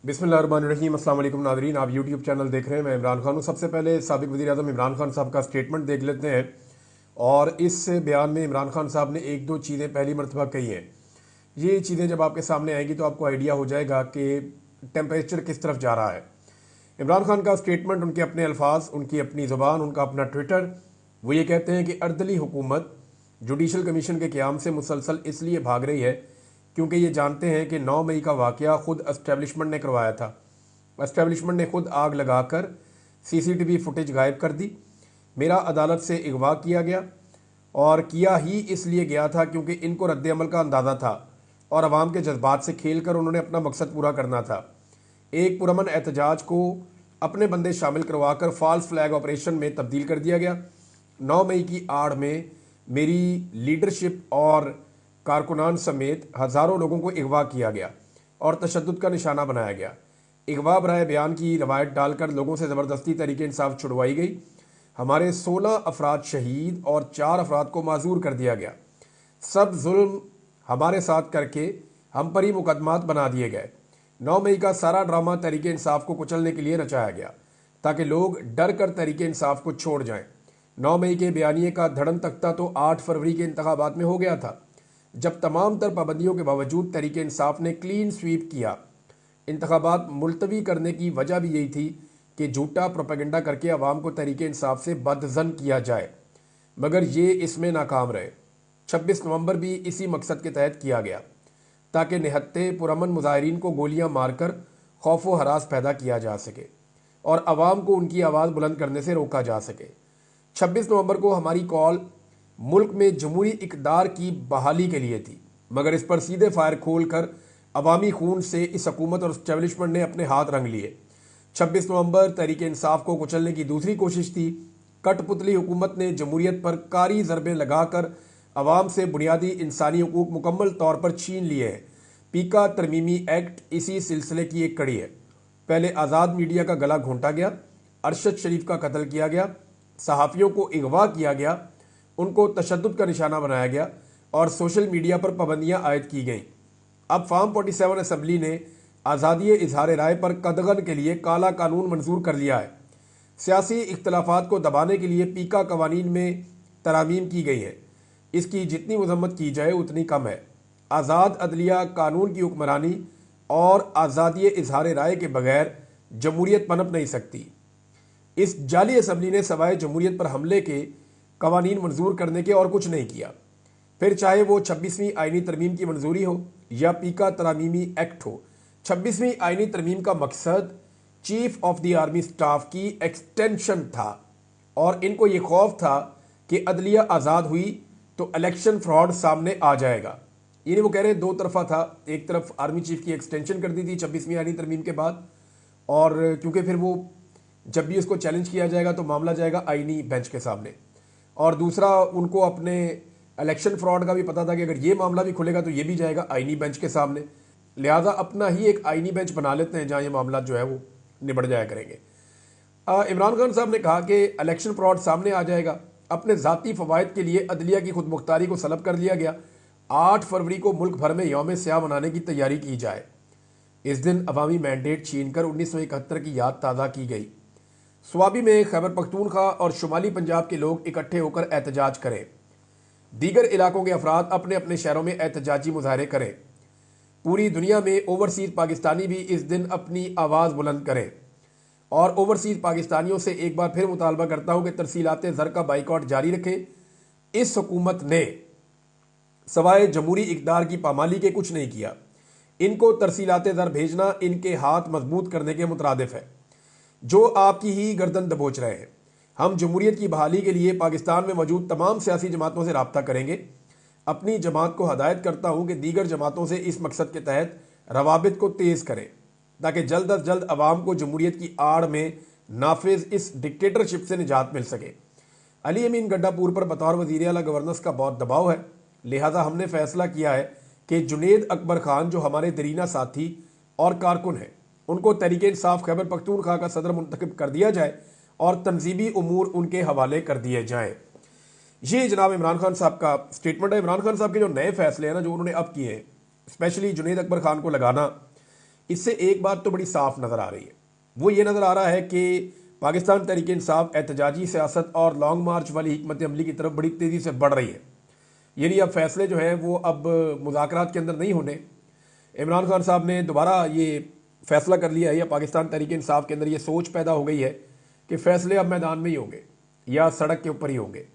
बिस्मिल्लाहिर्रहमानिर्रहीम। अस्सलाम वालेकुम नाज़रीन, आप यूट्यूब चैनल देख रहे हैं। मैं इमरान खान हूँ। सबसे पहले साबिक़ वज़ीर आज़म इमरान खान साहब का स्टेटमेंट देख लेते हैं। और इस बयान में इमरान खान साहब ने एक दो चीज़ें पहली मरतबा कही हैं। ये चीज़ें जब आपके सामने आएंगी तो आपको आइडिया हो जाएगा कि टेम्परेचर किस तरफ जा रहा है। इमरान खान का स्टेटमेंट, उनके अपने अल्फाज, उनकी अपनी ज़ुबान, उनका अपना ट्विटर। वो ये कहते हैं कि अर्दली हुकूमत जुडिशल कमीशन के क़याम से मुसलसल इसलिए भाग रही है क्योंकि ये जानते हैं कि 9 मई का वाक़या खुद एस्टेब्लिशमेंट ने करवाया था। एस्टेब्लिशमेंट ने खुद आग लगाकर सीसीटीवी फुटेज गायब कर दी। मेरा अदालत से अगवा किया गया और किया ही इसलिए गया था क्योंकि इनको रद्द-ए-अमल का अंदाज़ा था और अवाम के जज्बात से खेल कर उन्होंने अपना मकसद पूरा करना था। एक पुरअमन एहतजाज को अपने बंदे शामिल करवाकर फॉल्स फ्लैग ऑपरेशन में तब्दील कर दिया गया। 9 मई की आड़ में मेरी लीडरशिप और कारकुनान समेत हज़ारों लोगों को अगवा किया गया और तशद्दुद का निशाना बनाया गया। अगवा बराए बयान की रवायत डालकर लोगों से ज़बरदस्ती तरीके इंसाफ छुड़वाई गई। हमारे 16 अफराद शहीद और 4 अफराद को माजूर कर दिया गया। सब जुल्म हमारे साथ करके हम पर ही मुकदमात बना दिए गए। 9 मई का सारा ड्रामा तरीके इंसाफ को कुचलने के लिए रचाया गया ताकि लोग डर कर तरीके इंसाफ को छोड़ जाएं। 9 मई के बयानिए का धड़न तख्ता तो 8 फरवरी के इंतखाबात में हो गया था, जब तमाम तर पाबंदियों के बावजूद तरीके इंसाफ ने क्लीन स्वीप किया। इंतखाबात मुलतवी करने की वजह भी यही थी कि झूठा प्रोपेगेंडा करके अवाम को तरीके इंसाफ से बदजन किया जाए, मगर ये इसमें नाकाम रहे। 26 नवंबर भी इसी मकसद के तहत किया गया ताकि निहत्ते पुरअमन मुजाहिरीन को गोलियां मारकर खौफ व हरास पैदा किया जा सके और अवाम को उनकी आवाज़ बुलंद करने से रोका जा सके। 26 नवंबर को हमारी कॉल मुल्क में जमहूरी इक़्तिदार की बहाली के लिए थी, मगर इस पर सीधे फायर खोल कर अवामी खून से इस हुकूमत और एस्टेब्लिशमेंट ने अपने हाथ रंग लिए। 26 नवंबर तहरीक इंसाफ को कुचलने की दूसरी कोशिश थी। कठपुतली हुकूमत ने जमहूरियत पर कारी ज़रबें लगाकर अवाम से बुनियादी इंसानी हकूक मुकम्मल तौर पर छीन लिए हैं। पीका तरमीमी एक्ट इसी सिलसिले की एक कड़ी है। पहले आज़ाद मीडिया का गला घोंटा गया, अरशद शरीफ का कत्ल किया गया, सहाफ़ियों को अगवा किया गया, उनको तशद्दुद का निशाना बनाया गया और सोशल मीडिया पर पाबंदियाँ आयद की गईं। अब फार्म 47 असम्बली ने आज़ादी इजहार राय पर कदगन के लिए काला कानून मंजूर कर लिया है। सियासी इख्तलाफात को दबाने के लिए पीका कवानीन में तरामीम की गई है। इसकी जितनी मजम्मत की जाए उतनी कम है। आज़ाद अदलिया, कानून की हुक्मरानी और आज़ादी इजहार राय के बगैर जमहूरियत पनप नहीं सकती। इस जाली असम्बली ने सवाए जमहूरियत पर हमले के कवानीन मंजूर करने के और कुछ नहीं किया। फिर चाहे वो 26वीं आइनी तरमीम की मंजूरी हो या पीका तरामीमी एक्ट हो, 26वीं आइनी तरमीम का मकसद chief of the army staff की एक्सटेंशन था और इनको ये खौफ था कि अदलिया आज़ाद हुई तो इलेक्शन फ्रॉड सामने आ जाएगा। यानी वो कह रहे हैं दो तरफा था। एक तरफ आर्मी चीफ की एक्सटेंशन कर दी थी 26वीं आइनी तरमीम के बाद, और क्योंकि फिर वो जब भी उसको चैलेंज किया जाएगा तो मामला जाएगा आइनी बेंच के सामने, और दूसरा उनको अपने इलेक्शन फ्रॉड का भी पता था कि अगर ये मामला भी खुलेगा तो ये भी जाएगा आइनी बेंच के सामने। लिहाजा अपना ही एक आइनी बेंच बना लेते हैं जहां ये मामला जो है वो निबट जाया करेंगे। इमरान खान साहब ने कहा कि इलेक्शन फ्रॉड सामने आ जाएगा। अपने ज़ाती फ़वाइद के लिए अदलिया की खुद मुख्तारी को सलब कर लिया गया। 8 फरवरी को मुल्क भर में यौम स्याह मनाने की तैयारी की जाए। इस दिन अवामी मैंडेट छीन कर 1971 की याद ताज़ा की गई। स्वाबी में खैबर पख्तूनख्वा और शुमाली पंजाब के लोग इकट्ठे होकर एहतजाज करें। दीगर इलाकों के अफराद अपने अपने शहरों में एहतजाजी मुजाहरे करें। पूरी दुनिया में ओवरसीज़ पाकिस्तानी भी इस दिन अपनी आवाज़ बुलंद करें। और ओवरसीज़ पाकिस्तानियों से एक बार फिर मुतालबा करता हूँ कि तरसीलात ज़र का बाइकआउट जारी रखें। इस हुकूमत ने सवाए जमहूरी इक़्तिदार की पामाली के कुछ नहीं किया। इनको तरसीलात ज़र भेजना इनके हाथ मजबूत करने के मुतरादिफ है, जो आपकी ही गर्दन दबोच रहे हैं। हम जमहूरियत की बहाली के लिए पाकिस्तान में मौजूद तमाम सियासी जमातों से रब्ता करेंगे। अपनी जमात को हदायत करता हूँ कि दीगर जमातों से इस मकसद के तहत रवाबित को तेज़ करें ताकि जल्द अज जल्द अवाम को जमहूरियत की आड़ में नाफिज इस डिक्टेटरशिप से निजात मिल सके। अली अमीन गड्डापुर पर बतौर वज़ीर आला गवर्नेंस का बहुत दबाव है, लिहाजा हमने फैसला किया है कि जुनेद अकबर खान, जो हमारे दरीना साथी और कारकुन हैं, उनको तहरीक इंसाफ खैबर पख्तूनख्वा का सदर मुंतखब कर दिया जाए और तंजीमी उमूर उनके हवाले कर दिए जाएँ। ये जनाब इमरान खान साहब का स्टेटमेंट है। इमरान खान साहब के जो नए फैसले हैं ना, जो उन्होंने अब किए हैं, स्पेशली जुनेद अकबर खान को लगाना, इससे एक बात तो बड़ी साफ नज़र आ रही है, वो ये नज़र आ रहा है कि पाकिस्तान तहरीक इंसाफ एहतजाजी सियासत और लॉन्ग मार्च वाली हिकमत अमली की तरफ बड़ी तेज़ी से बढ़ रही है। यानी अब फैसले जो हैं वो अब मुज़ाकरात के अंदर नहीं होने। इमरान खान साहब ने दोबारा ये फैसला कर लिया है, या पाकिस्तान तहरीक इंसाफ के अंदर ये सोच पैदा हो गई है कि फ़ैसले अब मैदान में ही होंगे या सड़क के ऊपर ही होंगे।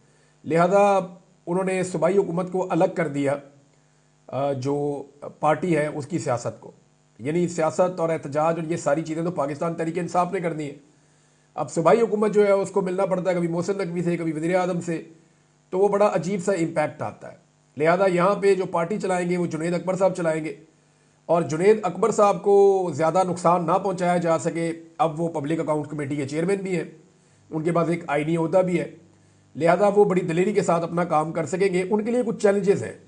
लिहाजा उन्होंने सूबाई हुकूमत को अलग कर दिया जो पार्टी है उसकी सियासत को। यानी सियासत और एहतजाज और ये सारी चीज़ें तो पाकिस्तान तहरीक इंसाफ ने करनी है। अब सूबाई हुकूमत जो है उसको मिलना पड़ता है कभी मोहसिन नकवी से, कभी वज़ीर आज़म से, तो वो बड़ा अजीब सा इम्पैक्ट आता है। लिहाजा यहाँ पे जो पार्टी चलाएंगे वो जुनैद अकबर साहब चलाएंगे, और जुनैद अकबर साहब को ज़्यादा नुकसान ना पहुँचाया जा सके। अब वो पब्लिक अकाउंट कमेटी के चेयरमैन भी हैं, उनके पास एक आईनी ओहदा भी है, लिहाजा वो बड़ी दिलेरी के साथ अपना काम कर सकेंगे। उनके लिए कुछ चैलेंजेस हैं।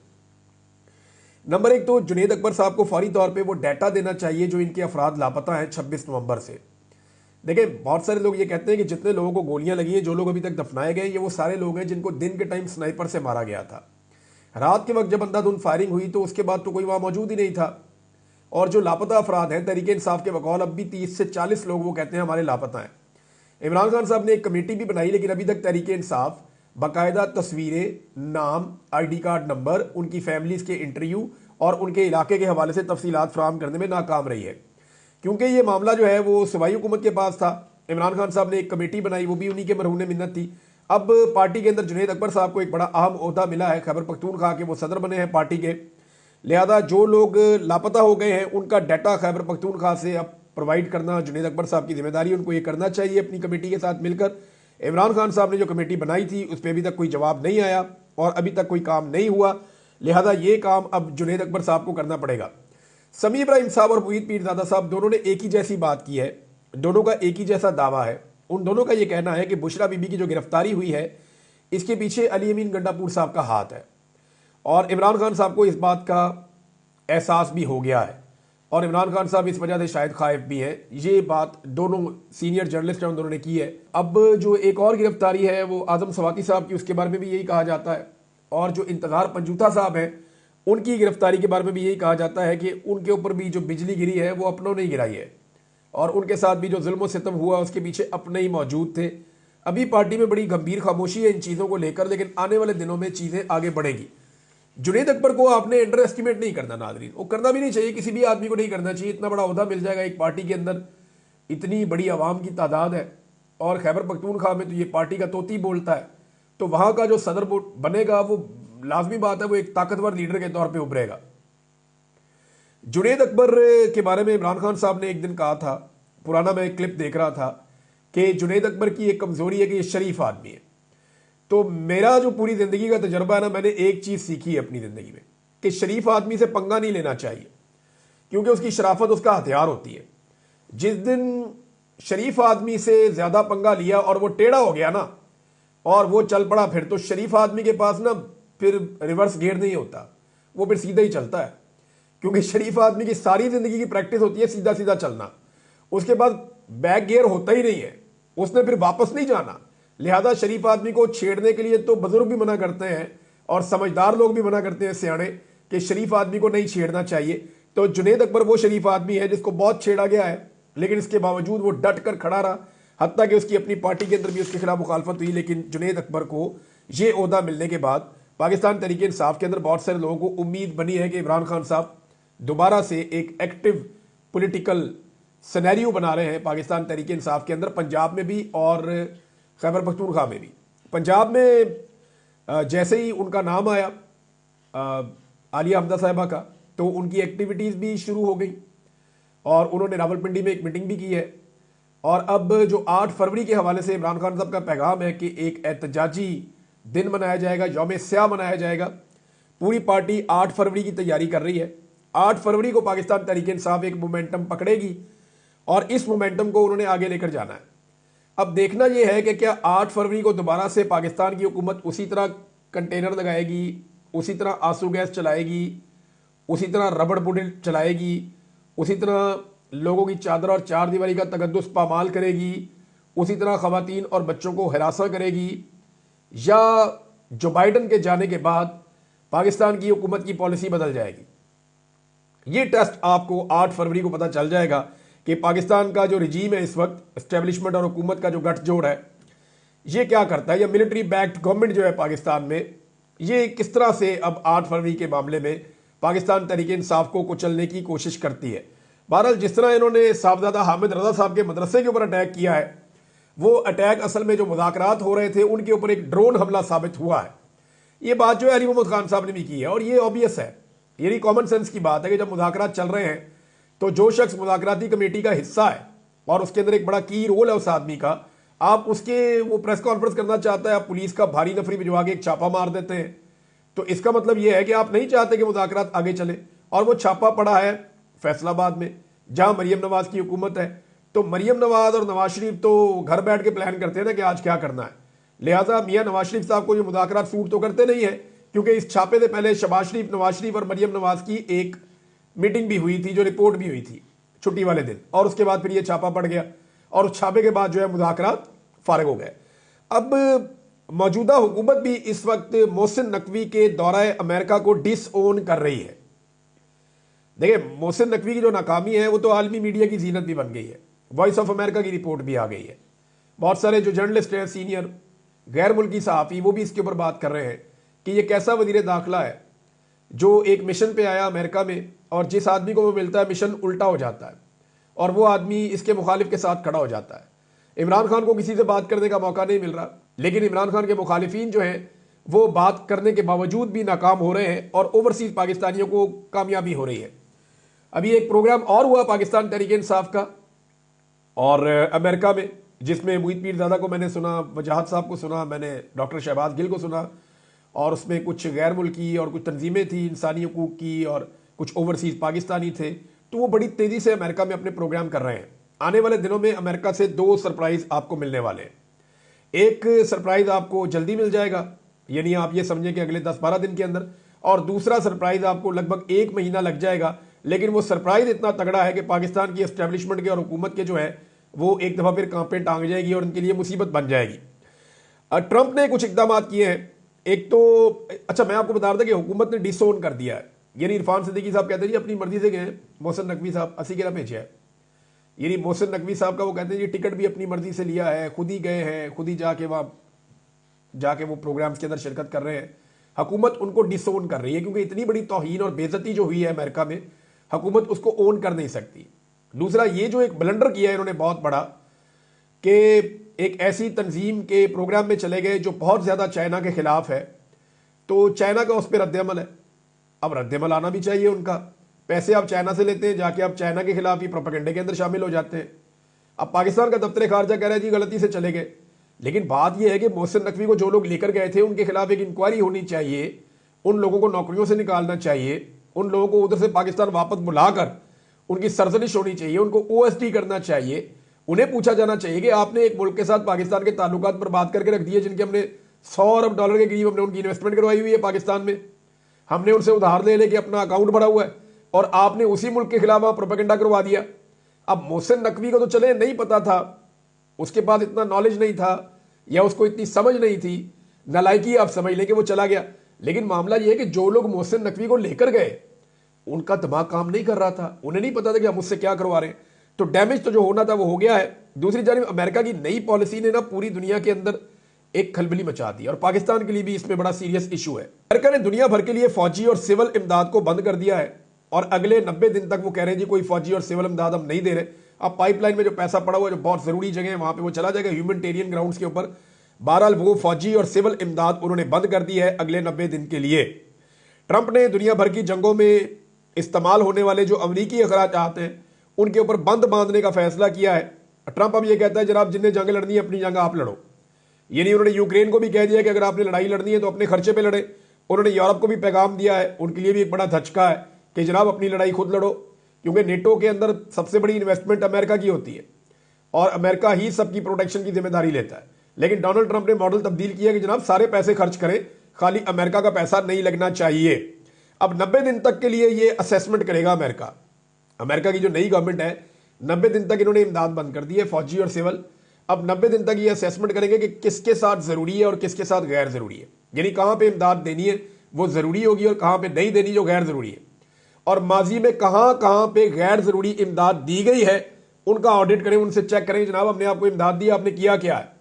नंबर एक तो जुनैद अकबर साहब को फौरी तौर पे वो डाटा देना चाहिए जो इनके अफराद लापता हैं 26 नवंबर से। देखिए, बहुत सारे लोग ये कहते हैं कि जितने लोगों को गोलियां लगी हैं, जो लोग अभी तक दफनाए गए, ये वो सारे लोग हैं जिनको दिन के टाइम स्नाइपर से मारा गया था। रात के वक्त जब अंधाधुंध फायरिंग हुई तो उसके बाद तो कोई वहाँ मौजूद ही नहीं था। और जो लापता अफराद हैं, तहरीक इंसाफ के बकौल अब भी 30 से 40 लोग वो कहते हैं हमारे लापता हैं। इमरान खान साहब ने एक कमेटी भी बनाई, लेकिन अभी तक तहरीक इंसाफ बाकायदा तस्वीरें, नाम, ID कार्ड नंबर, उनकी फैमिलीज के इंटरव्यू और उनके इलाके के हवाले से तफसीलात फराहम करने में नाकाम रही है। क्योंकि ये मामला जो है वो सूबाई हुकूमत के पास था। इमरान खान साहब ने एक कमेटी बनाई, वो भी उन्हीं के मरहून मिन्नत थी। अब पार्टी के अंदर जुनैद अकबर साहब को एक बड़ा अहम ओहदा मिला है, खैबर पख्तूनख्वा के वो सदर बने हैं पार्टी के। लिहाजा जो लोग लापता हो गए हैं उनका डाटा खैबर पख्तूनख्वा से अब प्रोवाइड करना जुनैद अकबर साहब की जिम्मेदारी, उनको ये करना चाहिए अपनी कमेटी के साथ मिलकर। इमरान खान साहब ने जो कमेटी बनाई थी उस पर अभी तक कोई जवाब नहीं आया और अभी तक कोई काम नहीं हुआ। लिहाजा ये काम अब जुनैद अकबर साहब को करना पड़ेगा। समी इब्राहिम साहब और मुईद पीरजादा साहब दोनों ने एक ही जैसी बात की है, दोनों का एक ही जैसा दावा है। उन दोनों का ये कहना है कि बुशरा बीबी की जो गिरफ्तारी हुई है इसके पीछे अली अमीन गंडापुर साहब का हाथ है, और इमरान खान साहब को इस बात का एहसास भी हो गया है, और इमरान खान साहब इस वजह से शायद खाइफ भी हैं। ये बात दोनों सीनियर जर्नलिस्ट हैं उन दोनों ने की है। अब जो एक और गिरफ्तारी है वो आजम सवाती साहब की, उसके बारे में भी यही कहा जाता है। और जो इंतज़ार पंजूथा साहब हैं उनकी गिरफ्तारी के बारे में भी यही कहा जाता है कि उनके ऊपर भी जो बिजली गिरी है वो अपनों ने गिराई है, और उनके साथ भी जो जुल्म सितम हुआ उसके पीछे अपने ही मौजूद थे। अभी पार्टी में बड़ी गंभीर खामोशी है इन चीज़ों को लेकर, लेकिन आने वाले दिनों में चीज़ें आगे बढ़ेगी। जुनैद अकबर को आपने अंडर एस्टिमेट नहीं करना नाज़रीन, वो करना भी नहीं चाहिए, किसी भी आदमी को नहीं करना चाहिए। इतना बड़ा ओहदा मिल जाएगा एक पार्टी के अंदर, इतनी बड़ी आवाम की तादाद है, और खैबर पख्तूनख्वा में तो ये पार्टी का तोती बोलता है, तो वहाँ का जो सदर बनेगा वो लाजमी बात है वो एक ताकतवर लीडर के तौर पे उभरेगा। जुनैद अकबर के बारे में इमरान खान साहब ने एक दिन कहा था, पुराना मैं एक क्लिप देख रहा था, कि जुनैद अकबर की एक कमज़ोरी है कि ये शरीफ आदमी है। तो मेरा जो पूरी ज़िंदगी का तजर्बा है ना, मैंने एक चीज़ सीखी है अपनी ज़िंदगी में कि शरीफ आदमी से पंगा नहीं लेना चाहिए, क्योंकि उसकी शराफत उसका हथियार होती है। जिस दिन शरीफ आदमी से ज़्यादा पंगा लिया और वो टेढ़ा हो गया ना और वो चल पड़ा, फिर तो शरीफ आदमी के पास ना फिर रिवर्स गियर नहीं होता, वो फिर सीधा ही चलता है। क्योंकि शरीफ आदमी की सारी ज़िंदगी की प्रैक्टिस होती है सीधा सीधा चलना, उसके बाद बैक गियर होता ही नहीं है, उसने फिर वापस नहीं जाना। लिहाजा शरीफ आदमी को छेड़ने के लिए तो बुजुर्ग भी मना करते हैं और समझदार लोग भी मना करते हैं, सियाणे, कि शरीफ आदमी को नहीं छेड़ना चाहिए। तो जुनैद अकबर वो शरीफ आदमी है जिसको बहुत छेड़ा गया है, लेकिन इसके बावजूद वो डट कर खड़ा रहा, हत्ता कि उसकी अपनी पार्टी के अंदर भी उसके खिलाफ मुखालफत हुई। लेकिन जुनैद अकबर को ये ओहदा मिलने के बाद पाकिस्तान तहरीक इंसाफ के अंदर बहुत सारे लोगों को उम्मीद बनी है कि इमरान खान साहब दोबारा से एक एक्टिव पॉलिटिकल सिनेरियो बना रहे हैं पाकिस्तान तहरीक इंसाफ के अंदर, पंजाब में भी और खैबर पख्तूनख्वा में भी। पंजाब में जैसे ही उनका नाम आया आलिया हमदा साहिबा का, तो उनकी एक्टिविटीज़ भी शुरू हो गई और उन्होंने रावलपिंडी में एक मीटिंग भी की है। और अब जो 8 फरवरी के हवाले से इमरान खान साहब का पैगाम है कि एक एहतजाजी दिन मनाया जाएगा, यौम स्याह मनाया जाएगा। पूरी पार्टी 8 फरवरी की तैयारी कर रही है। 8 फरवरी को पाकिस्तान तहरीक इंसाफ एक मोमेंटम पकड़ेगी और इस मोमेंटम को उन्होंने आगे लेकर जाना है। अब देखना यह है कि क्या 8 फरवरी को दोबारा से पाकिस्तान की हुकूमत उसी तरह कंटेनर लगाएगी, उसी तरह आंसू गैस चलाएगी, उसी तरह रबड़ बुलेट चलाएगी, उसी तरह लोगों की चादर और चार दीवारी का तकद्दुस पामाल करेगी, उसी तरह खवातीन और बच्चों को हिरासा करेगी, या जो बाइडन के जाने के बाद पाकिस्तान की हुकूमत की पॉलिसी बदल जाएगी। ये टेस्ट आपको 8 फरवरी को पता चल जाएगा कि पाकिस्तान का जो रिजीम है इस वक्त, एस्टेब्लिशमेंट और हुकूमत का जो गठजोड़ है, ये क्या करता है, या मिलिट्री बैक्ड गवर्नमेंट जो है पाकिस्तान में, ये किस तरह से अब 8 फरवरी के मामले में पाकिस्तान तहरीक इंसाफ को कुचलने की कोशिश करती है। बहरहाल जिस तरह इन्होंने साहबजादा हामिद रजा साहब के मदरसे के ऊपर अटैक किया है, वो अटैक असल में जो मुज़ाकरात हो रहे थे उनके ऊपर एक ड्रोन हमला साबित हुआ है। ये बात जो है अली मोहम्मद खान साहब ने भी की है और ये ऑब्वियस है, यानी कॉमन सेंस की बात है कि जब मुज़ाकरात चल रहे हैं तो जो शख्स मुज़ाकराती कमेटी का हिस्सा है और उसके अंदर एक बड़ा की रोल है उस आदमी का, आप उसके वो प्रेस कॉन्फ्रेंस करना चाहता है, आप पुलिस का भारी नफरी भिजवा के एक छापा मार देते हैं, तो इसका मतलब यह है कि आप नहीं चाहते कि मुज़ाकरात आगे चले। और वो छापा पड़ा है फैसलाबाद में जहां मरियम नवाज की हुकूमत है। तो मरियम नवाज और नवाज शरीफ तो घर बैठ के प्लान करते हैं ना कि आज क्या करना है, लिहाजा मियां नवाज शरीफ साहब को ये मुज़ाकरात सूट तो करते नहीं है, क्योंकि इस छापे से पहले शहबाज शरीफ, नवाज शरीफ और मरियम नवाज की एक मीटिंग भी हुई थी, जो रिपोर्ट भी हुई थी छुट्टी वाले दिन, और उसके बाद फिर ये छापा पड़ गया और उस छापे के बाद जो है मुज़ाकरात फारिग हो गए। अब मौजूदा हुकूमत भी इस वक्त मोहसिन नकवी के दौरे अमेरिका को डिसओन कर रही है। देखिए, मोहसिन नकवी की जो नाकामी है वो तो आलमी मीडिया की जीनत भी बन गई है, वॉइस ऑफ अमेरिका की रिपोर्ट भी आ गई है, बहुत सारे जो जर्नलिस्ट हैं, सीनियर गैर मुल्की सहाफ़ी, वो भी इसके ऊपर बात कर रहे हैं कि ये कैसा वज़ीर दाखिला है जो एक मिशन पे आया अमेरिका में और जिस आदमी को वो मिलता है मिशन उल्टा हो जाता है और वो आदमी इसके मुखालिफ के साथ खड़ा हो जाता है। इमरान खान को किसी से बात करने का मौका नहीं मिल रहा, लेकिन इमरान खान के मुखालिफिन जो हैं वो बात करने के बावजूद भी नाकाम हो रहे हैं और ओवरसीज पाकिस्तानियों को कामयाबी हो रही है। अभी एक प्रोग्राम और हुआ पाकिस्तान तहरीक इंसाफ का और अमेरिका में, जिसमें मुईद पीरज़ादा को मैंने सुना, वजाहत साहब को सुना, मैंने डॉक्टर शहबाज गिल को सुना, और उसमें कुछ गैर मुल्की और कुछ तंजीमें थी इंसानी हकूक़ की और कुछ ओवरसीज़ पाकिस्तानी थे। तो वो बड़ी तेज़ी से अमेरिका में अपने प्रोग्राम कर रहे हैं। आने वाले दिनों में अमेरिका से 2 सरप्राइज़ आपको मिलने वाले हैं। एक सरप्राइज़ आपको जल्दी मिल जाएगा, यानी आप ये समझें कि अगले 10-12 दिन के अंदर, और दूसरा सरप्राइज़ आपको लगभग 1 महीना लग जाएगा। लेकिन वो सरप्राइज़ इतना तगड़ा है कि पाकिस्तान की एस्टेब्लिशमेंट के और हुकूमत के जो है वो एक दफ़ा फिर कांपे टांग जाएगी और उनके लिए मुसीबत बन जाएगी। ट्रंप ने कुछ इकदाम किए हैं। एक तो अच्छा, मैं आपको बता रहा था कि हुकूमत ने डिसोन कर दिया है, यानी इरफान सिद्दीकी साहब कहते हैं जी अपनी मर्जी से गए, मोहसिन नकवी साहब 80 किला भेजा है, यानी मोहसिन नकवी साहब का वो कहते हैं जी टिकट भी अपनी मर्जी से लिया है, खुद ही गए हैं, खुद ही जाके वो प्रोग्राम्स के अंदर शिरकत कर रहे हैं। हुकूमत उनको डिसोन कर रही है क्योंकि इतनी बड़ी तौहीन और बेइज्जती जो हुई है अमेरिका में, हुकूमत उसको ओन कर नहीं सकती। दूसरा, ये जो एक ब्लंडर किया है इन्होंने बहुत बड़ा कि एक ऐसी तंजीम के प्रोग्राम में चले गए जो बहुत ज़्यादा चाइना के खिलाफ है, तो चाइना का उस पर रद्दअमल है। अब रद्दअमल आना भी चाहिए उनका, पैसे आप चाइना से लेते हैं, जाके आप चाइना के खिलाफ ही प्रोपेगेंडे के अंदर शामिल हो जाते हैं। अब पाकिस्तान का दफ्तर खारजा कह रहा है जी गलती से चले गए, लेकिन बात यह है कि मोहसिन नकवी को जो लोग लेकर गए थे उनके खिलाफ एक इंक्वायरी होनी चाहिए, उन लोगों को नौकरियों से निकालना चाहिए, उन लोगों को उधर से पाकिस्तान वापस बुलाकर उनकी सरजनिश होनी चाहिए, उनको OST करना चाहिए। उन्हें पूछा जाना चाहिए कि आपने एक मुल्क के साथ पाकिस्तान के ताल्लुकात पर बात करके रख दिए जिनके हमने 100 अरब डॉलर के करीब हमने उनकी इन्वेस्टमेंट करवाई हुई है पाकिस्तान में, हमने उनसे उधार ले लेके अपना अकाउंट भरा हुआ है, और आपने उसी मुल्क के खिलाफ प्रोपेगेंडा करवा दिया। अब मोहसिन नकवी को तो चले नहीं पता था, उसके पास इतना नॉलेज नहीं था या उसको इतनी समझ नहीं थी, नालायकी आप समझ लें कि वो चला गया। लेकिन मामला ये है कि जो लोग मोहसिन नकवी को लेकर गए उनका दिमाग काम नहीं कर रहा था, उन्हें नहीं पता था कि हम उससे क्या करवा रहे हैं। तो डैमेज तो जो होना था वो हो गया है। दूसरी जानिब अमेरिका की नई पॉलिसी ने ना पूरी दुनिया के अंदर एक खलबली मचा दी और पाकिस्तान के लिए भी इसमें बड़ा सीरियस इशू है। अमेरिका ने दुनिया भर के लिए फौजी और सिविल इमदाद को बंद कर दिया है और अगले 90 दिन तक वो कह रहे हैं जी कोई फौजी और सिविल इमदाद हम नहीं दे रहे। अब पाइपलाइन में जो पैसा पड़ा हुआ है, जो बहुत जरूरी जगह है, वहां पर वो चला जाएगा ह्यूमैनिटेरियन ग्राउंड्स के ऊपर। बहरहाल वो फौजी और सिविल इमदाद उन्होंने बंद कर दी है अगले 90 दिन के लिए। ट्रंप ने दुनिया भर की जंगों में इस्तेमाल होने वाले जो अमरीकी अखराजात हैं उनके ऊपर बंद बांधने का फैसला किया है। ट्रंप अब ये कहता है जनाब जिन्हें जंग लड़नी है अपनी जंग आप लड़ो, यानी उन्होंने यूक्रेन को भी कह दिया कि अगर आपने लड़ाई लड़नी है तो अपने खर्चे पे लड़े। उन्होंने यूरोप को भी पैगाम दिया है, उनके लिए भी एक बड़ा धचका है कि जनाब अपनी लड़ाई खुद लड़ो, क्योंकि नेटो के अंदर सबसे बड़ी इन्वेस्टमेंट अमेरिका की होती है और अमेरिका ही सबकी प्रोटेक्शन की जिम्मेदारी लेता है। लेकिन डोनाल्ड ट्रंप ने मॉडल तब्दील किया कि जनाब सारे पैसे खर्च करें, खाली अमेरिका का पैसा नहीं लगना चाहिए। अब 90 दिन तक के लिए ये असेसमेंट करेगा अमेरिका। अमेरिका की जो नई गवर्नमेंट है 90 दिन तक इन्होंने इमदाद बंद कर दी है, फौजी और सिविल। अब 90 दिन तक ये असेसमेंट करेंगे कि किसके साथ जरूरी है और किसके साथ गैर जरूरी है, यानी कहां पे इमदाद देनी है वो जरूरी होगी और कहां पे नहीं देनी जो गैर जरूरी है। और माजी में कहां कहां पे गैर जरूरी इमदाद दी गई है उनका ऑडिट करें, उनसे चेक करें जनाब हमने आपको इमदाद दी, आपने किया क्या है।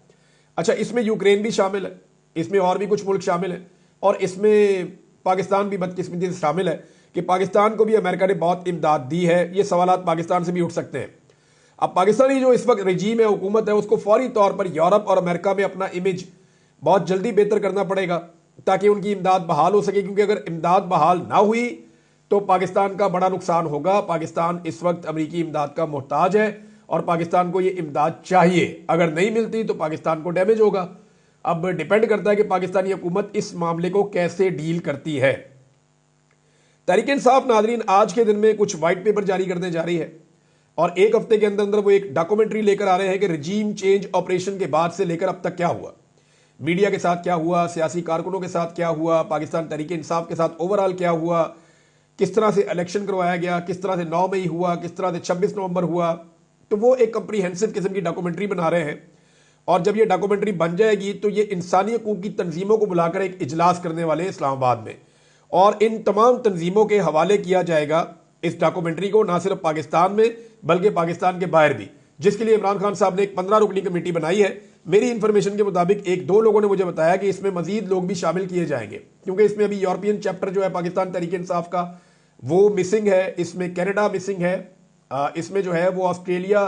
अच्छा, इसमें यूक्रेन भी शामिल है, इसमें और भी कुछ मुल्क शामिल हैं, और इसमें पाकिस्तान भी बदकिस्मती से शामिल है कि पाकिस्तान को भी अमेरिका ने बहुत इमदाद दी है। ये सवालात पाकिस्तान से भी उठ सकते हैं। अब पाकिस्तानी जो इस वक्त रजीम है, हुकूमत है, उसको फौरी तौर पर यूरोप और अमेरिका में अपना इमेज बहुत जल्दी बेहतर करना पड़ेगा ताकि उनकी इमदाद बहाल हो सके, क्योंकि अगर इमदाद बहाल ना हुई तो पाकिस्तान का बड़ा नुकसान होगा। पाकिस्तान इस वक्त अमरीकी इमदाद का मोहताज है और पाकिस्तान को ये इमदाद चाहिए, अगर नहीं मिलती तो पाकिस्तान को डैमेज होगा। अब डिपेंड करता है कि पाकिस्तानी हुकूमत इस मामले को कैसे डील करती है। तहरीक इंसाफ नाजरीन आज के दिन में कुछ व्हाइट पेपर जारी करने जा रही है और एक हफ्ते के अंदर अंदर वो एक डॉक्यूमेंट्री लेकर आ रहे हैं कि रजीम चेंज ऑपरेशन के बाद से लेकर अब तक क्या हुआ, मीडिया के साथ क्या हुआ, सियासी कारकुनों के साथ क्या हुआ, पाकिस्तान तहरीक इंसाफ के साथ ओवरऑल क्या हुआ, किस तरह से इलेक्शन करवाया गया, किस तरह से 9 मई हुआ, किस तरह से 26 नवंबर हुआ। तो वो एक कंप्रीहेंसिव किस्म की डॉक्यूमेंट्री बना रहे हैं और जब ये डॉक्यूमेंट्री बन जाएगी तो ये इंसानी हकूक की तंजीमों को बुलाकर एक इजलास करने वाले हैं इस्लामाबाद में, और इन तमाम तंजीमों के हवाले किया जाएगा इस डॉक्यूमेंट्री को, ना सिर्फ पाकिस्तान में बल्कि पाकिस्तान के बाहर भी, जिसके लिए इमरान खान साहब ने एक 15 रुकनी कमेटी बनाई है। मेरी इंफॉर्मेशन के मुताबिक 1-2 लोगों ने मुझे बताया कि इसमें मजीद लोग भी शामिल किए जाएंगे, क्योंकि इसमें अभी यूरोपियन चैप्टर जो है पाकिस्तान तहरीक इंसाफ का वो मिसिंग है, इसमें कनाडा मिसिंग है, इसमें जो है वो ऑस्ट्रेलिया,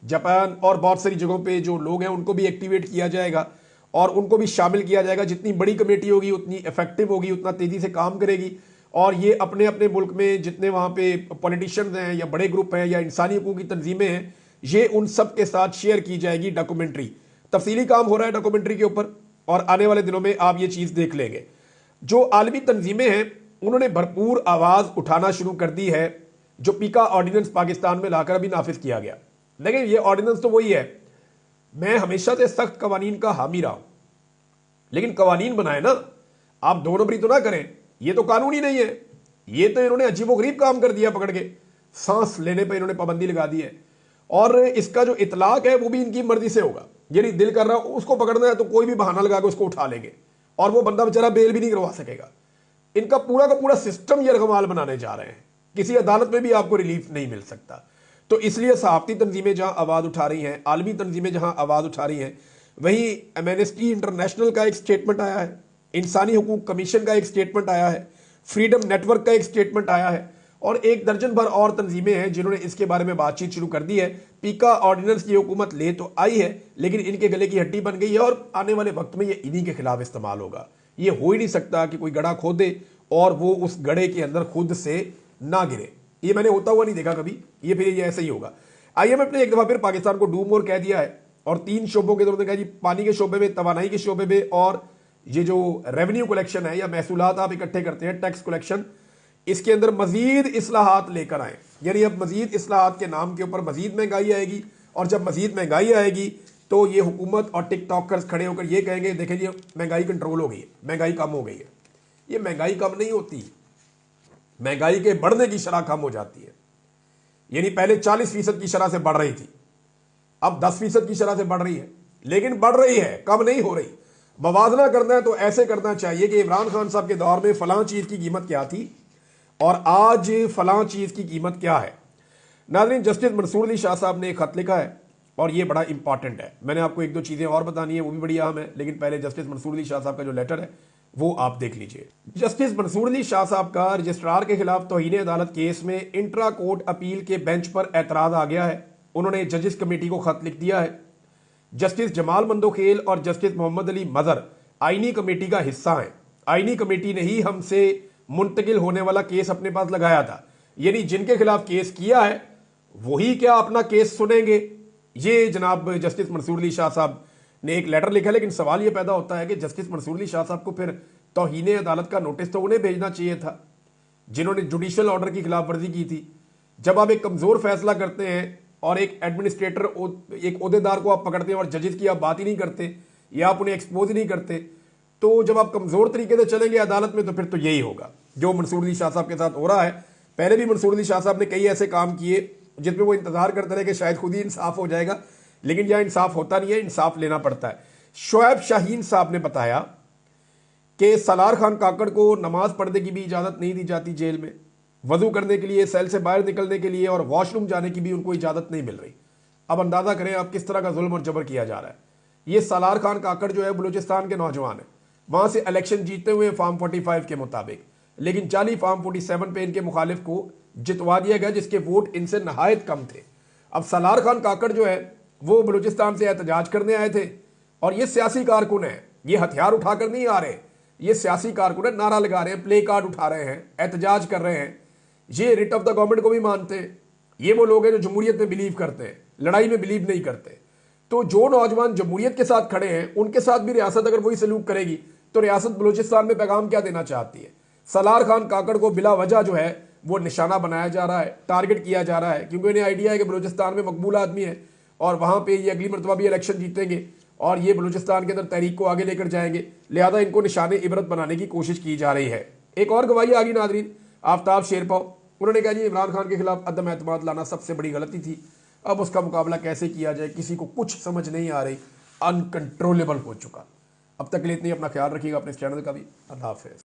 जापान और बहुत सारी जगहों पे जो लोग हैं उनको भी एक्टिवेट किया जाएगा और उनको भी शामिल किया जाएगा। जितनी बड़ी कमेटी होगी उतनी इफेक्टिव होगी, उतना तेजी से काम करेगी और ये अपने अपने मुल्क में जितने वहाँ पे पॉलिटिशियंस हैं या बड़े ग्रुप हैं या इंसानी हकूक की तंजीमें हैं, ये उन सब के साथ शेयर की जाएगी डॉक्यूमेंट्री। तफसीली काम हो रहा है डॉक्यूमेंट्री के ऊपर और आने वाले दिनों में आप ये चीज़ देख लेंगे। जो आलमी तंजीमें हैं उन्होंने भरपूर आवाज़ उठाना शुरू कर दी है। जो पीका ऑर्डिनेंस पाकिस्तान में लाकर अभी नाफिज किया गया, लेकिन ये ऑर्डिनेंस तो वही है, मैं हमेशा से सख्त कवानीन का हामी रहा हूं, लेकिन कवानीन बनाए ना, आप 2 नंबरी तो ना करें। ये तो कानूनी नहीं है, ये तो इन्होंने अजीबोगरीब काम कर दिया, पकड़ के सांस लेने पर इन्होंने पाबंदी लगा दी है और इसका जो इतलाक है वो भी इनकी मर्जी से होगा। यदि दिल कर रहा है उसको पकड़ना है तो कोई भी बहाना लगा के उसको उठा लेंगे और वो बंदा बेचारा बेल भी नहीं करवा सकेगा। इनका पूरा का पूरा सिस्टम ये रकमाल बनाने जा रहे हैं, किसी अदालत में भी आपको रिलीफ नहीं मिल सकता। तो इसलिए सहाफती तंजीमें जहां आवाज़ उठा रही हैं, आलमी तंजीमें जहां आवाज़ उठा रही हैं, वहीं एमनेस्टी इंटरनेशनल का एक स्टेटमेंट आया है, इंसानी हकूक कमीशन का एक स्टेटमेंट आया है, फ्रीडम नेटवर्क का एक स्टेटमेंट आया है और 1 दर्जन भर और तंजीमें हैं जिन्होंने इसके बारे में बातचीत शुरू कर दी है। पीका ऑर्डिनेंस की हुकूमत ले तो आई है, लेकिन इनके गले की हड्डी बन गई है और आने वाले वक्त में ये इन्हीं के खिलाफ इस्तेमाल होगा। ये हो ही नहीं सकता कि कोई गड़ा खोदे और वो उस गड़े के अंदर खुद से ना गिरे। ये मैंने होता हुआ नहीं देखा कभी, ये फिर ये ऐसे ही होगा। IMF ने एक दफा फिर पाकिस्तान को डू मोर कह दिया है और 3 शोबों के उन्होंने कहा जी, पानी के शोबे में, तवानाई के शोबे में और ये जो रेवेन्यू कलेक्शन है या महसूलात आप इकट्ठे करते हैं, टैक्स कलेक्शन, इसके अंदर मजीद इस्लाहात लेकर आए। यानी अब मजीद इस्लाहात के नाम के ऊपर मजीद महंगाई आएगी और जब मजीद महंगाई आएगी तो ये हुकूमत और टिकटॉकर्स खड़े होकर ये कहेंगे देखें जी महंगाई कंट्रोल हो गई है, महंगाई कम हो गई है। ये महंगाई कम नहीं होती, महंगाई के बढ़ने की शरह कम हो जाती है। यानी पहले 40% की शरह से बढ़ रही थी, अब 10% की शरह से बढ़ रही है, लेकिन बढ़ रही है, कम नहीं हो रही। मवाजना करना है तो ऐसे करना चाहिए कि इमरान खान साहब के दौर में फलां चीज़ की कीमत क्या थी और आज फलां चीज़ की कीमत क्या है। नाज़रीन, जस्टिस मंसूर अली शाह साहब ने एक खत लिखा है और ये बड़ा इंपॉर्टेंट है। मैंने आपको 1-2 चीज़ें और बतानी है, वो भी बड़ी अहम है, लेकिन पहले जस्टिस मंसूर अली शाह साहब का जो लेटर है वो आप देख लीजिए। जस्टिस मंसूर अली शाह साहब का रजिस्ट्रार के खिलाफ तौहीन अदालत केस में इंट्रा कोर्ट अपील के बेंच पर एतराज़ आ गया है। उन्होंने जजेस कमेटी को खत लिख दिया है। जस्टिस जमाल मंदोखेल और जस्टिस मोहम्मद अली मजहर आईनी कमेटी का हिस्सा हैं। आईनी कमेटी ने ही हमसे मुंतकिल होने वाला केस अपने पास लगाया था, यानी जिनके खिलाफ केस किया है वही क्या अपना केस सुनेंगे। ये जनाब जस्टिस मंसूर अली शाह साहब ने एक लेटर लिखा, लेकिन सवाल ये पैदा होता है कि जस्टिस मंसूर अली शाह साहब को फिर तौहीन अदालत का नोटिस तो उन्हें भेजना चाहिए था जिन्होंने जुडिशल ऑर्डर की खिलाफ वर्जी की थी। जब आप एक कमज़ोर फैसला करते हैं और एक एडमिनिस्ट्रेटर, एक ओहदेदार को आप पकड़ते हैं और जजेस की आप बात ही नहीं करते या आप उन्हें एक्सपोज ही नहीं करते, तो जब आप कमज़ोर तरीके से चलेंगे अदालत में तो फिर तो यही होगा जो मंसूर अली शाह साहब के साथ हो रहा है। पहले भी मंसूर अली शाह साहब ने कई ऐसे काम किए जिसमें वो इंतजार करते रहे कि शायद खुद ही इंसाफ हो जाएगा, लेकिन यह इंसाफ होता नहीं है, इंसाफ लेना पड़ता है। शोएब शाहीन साहब ने बताया कि सलार खान काकड़ को नमाज पढ़ने की भी इजाज़त नहीं दी जाती जेल में। वजू करने के लिए, सेल से बाहर निकलने के लिए और वॉशरूम जाने की भी उनको इजाज़त नहीं मिल रही। अब अंदाज़ा करें आप किस तरह का जुल्म और जबर किया जा रहा है। ये सालार खान काकड़ जो है बलूचिस्तान के नौजवान है, वहाँ से इलेक्शन जीतते हुए फार्म 45 के मुताबिक, लेकिन जाली फार्म 47 पे इनके मुखालिफ को जितवा दिया गया, जिसके वोट इनसे नहायत कम थे। अब सालार खान काकड़ जो है वो बलूचिस्तान से एहतजाज करने आए थे, और ये सियासी कारकुन है, ये हथियार उठाकर नहीं आ रहे, ये सियासी कारकुन है, नारा लगा रहे हैं, प्ले कार्ड उठा रहे हैं, एहतजाज कर रहे हैं। ये रिट ऑफ द गवर्नमेंट को भी मानते हैं। ये वो लोग हैं जो जमहूरियत में बिलीव करते हैं, लड़ाई में बिलीव नहीं करते। तो जो नौजवान जमहूरियत के साथ खड़े हैं, उनके साथ भी रियासत अगर वही सलूक करेगी तो रियासत बलूचिस्तान में पैगाम क्या देना चाहती है। सालार खान काकड़ को बिला वजह जो है वो निशाना बनाया जा रहा है, टारगेट किया जा रहा है, क्योंकि इन्हें आइडिया है कि बलूचिस्तान में मकबूल आदमी है और वहां पे ये अगली मरतबा भी इलेक्शन जीतेंगे और ये बलूचिस्तान के अंदर तहरीक को आगे लेकर जाएंगे, लिहाजा इनको निशाने इबरत बनाने की कोशिश की जा रही है। एक और गवाही आ गई नादरीन, आफ्ताब शेरपाव, उन्होंने कहा जी इमरान खान के खिलाफ अदम एतमाद लाना सबसे बड़ी गलती थी, अब उसका मुकाबला कैसे किया जाए किसी को कुछ समझ नहीं आ रही, अनकंट्रोलेबल हो चुका। अब तक के लिए इतनी, अपना ख्याल रखिएगा, अपने इस चैनल का भी। अल्लाह हाफिज़।